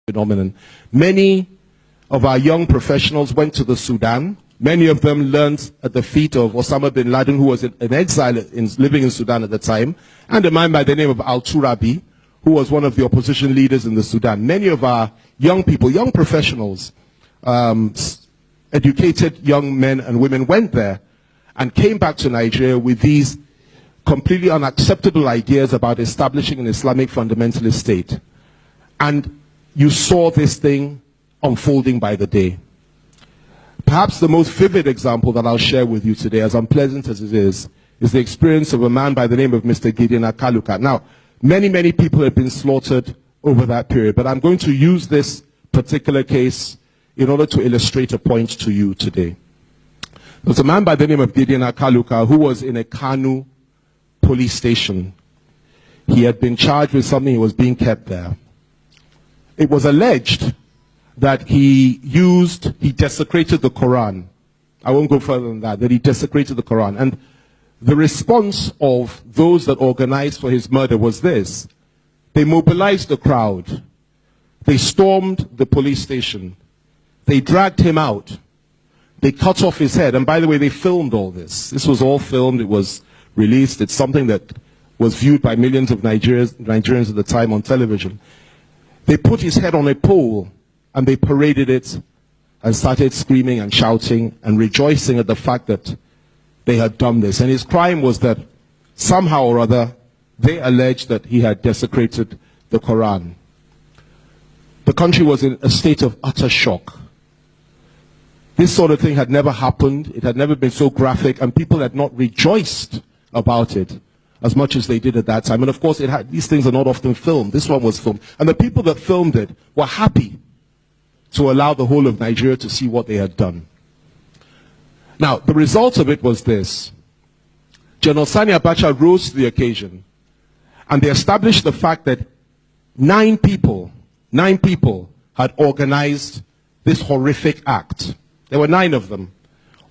phenomenon. Many of our young professionals went to the Sudan. Many of them learned at the feet of Osama bin Laden, who was in exile living in Sudan at the time, and a man by the name of Al-Turabi, who was one of the opposition leaders in the Sudan. Many of our young people, young professionals, educated young men and women went there and came back to Nigeria with these completely unacceptable ideas about establishing an Islamic fundamentalist state. And you saw this thing unfolding by the day. Perhaps the most vivid example that I'll share with you today, as unpleasant as it is the experience of a man by the name of Mr. Gideon Akaluka. Now, many people have been slaughtered over that period, but I'm going to use this particular case in order to illustrate a point to you today. There's a man by the name of Gideon Akaluka who was in a Kanu police station. He had been charged with something, he was being kept there. It was alleged that he desecrated the Quran. I won't go further than that he desecrated the Quran. And the response of those that organized for his murder was this. They mobilized the crowd. They stormed the police station. They dragged him out. They cut off his head. And by the way, they filmed all this. This was all filmed. It was released. It's something that was viewed by millions of Nigerians at the time on television. They put his head on a pole and they paraded it and started screaming and shouting and rejoicing at the fact that they had done this. And his crime was that somehow or other they alleged that he had desecrated the Quran. The country was in a state of utter shock. This sort of thing had never happened. It had never been so graphic, and people had not rejoiced about it as much as they did at that time. And of course, these things are not often filmed. This one was filmed. And the people that filmed it were happy to allow the whole of Nigeria to see what they had done. Now, the result of it was this. General Sani Abacha rose to the occasion, and they established the fact that 9 people had organized this horrific act. There were 9 of them.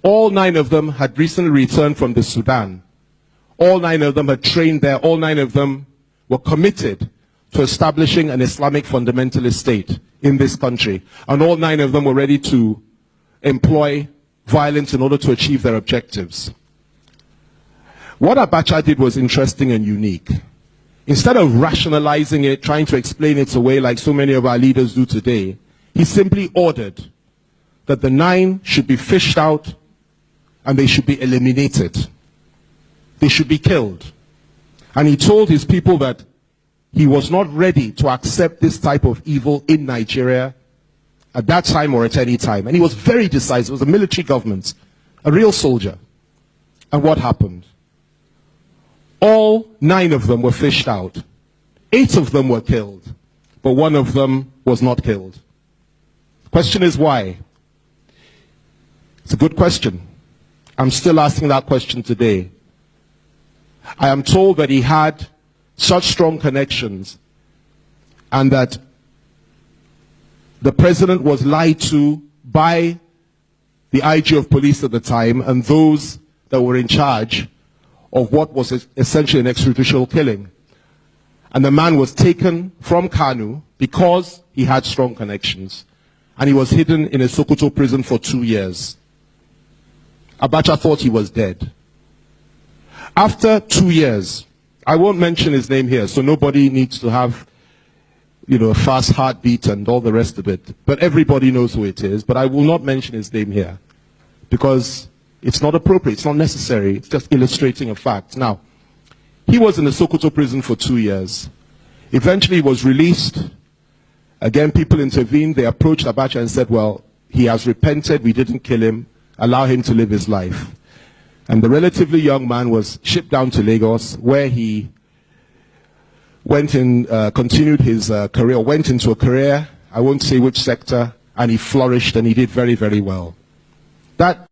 All 9 of them had recently returned from the Sudan. All 9 of them had trained there. All 9 of them were committed to establishing an Islamic fundamentalist state in this country. And all 9 of them were ready to employ violence in order to achieve their objectives. What Abacha did was interesting and unique. Instead of rationalizing it, trying to explain it away like so many of our leaders do today, he simply ordered that the 9 should be fished out and they should be eliminated. They should be killed. And he told his people that he was not ready to accept this type of evil in Nigeria at that time or at any time. And he was very decisive. It was a military government, a real soldier. And what happened? All 9 of them were fished out. 8 of them were killed, but 1 of them was not killed. The question is why? It's a good question. I'm still asking that question today. I am told that he had such strong connections and that the president was lied to by the IG of police at the time and those that were in charge of what was essentially an extrajudicial killing. And the man was taken from Kanu because he had strong connections. And he was hidden in a Sokoto prison for 2 years. Abacha thought he was dead. After 2 years, I won't mention his name here, so nobody needs to have, a fast heartbeat and all the rest of it. But everybody knows who it is, but I will not mention his name here because it's not appropriate, it's not necessary, it's just illustrating a fact. Now, he was in the Sokoto prison for 2 years. Eventually he was released. Again, people intervened. They approached Abacha and said, well, he has repented, we didn't kill him, allow him to live his life. And the relatively young man was shipped down to Lagos, where he went in, continued his career, went into a career, I won't say which sector, and he flourished and he did very, very well. That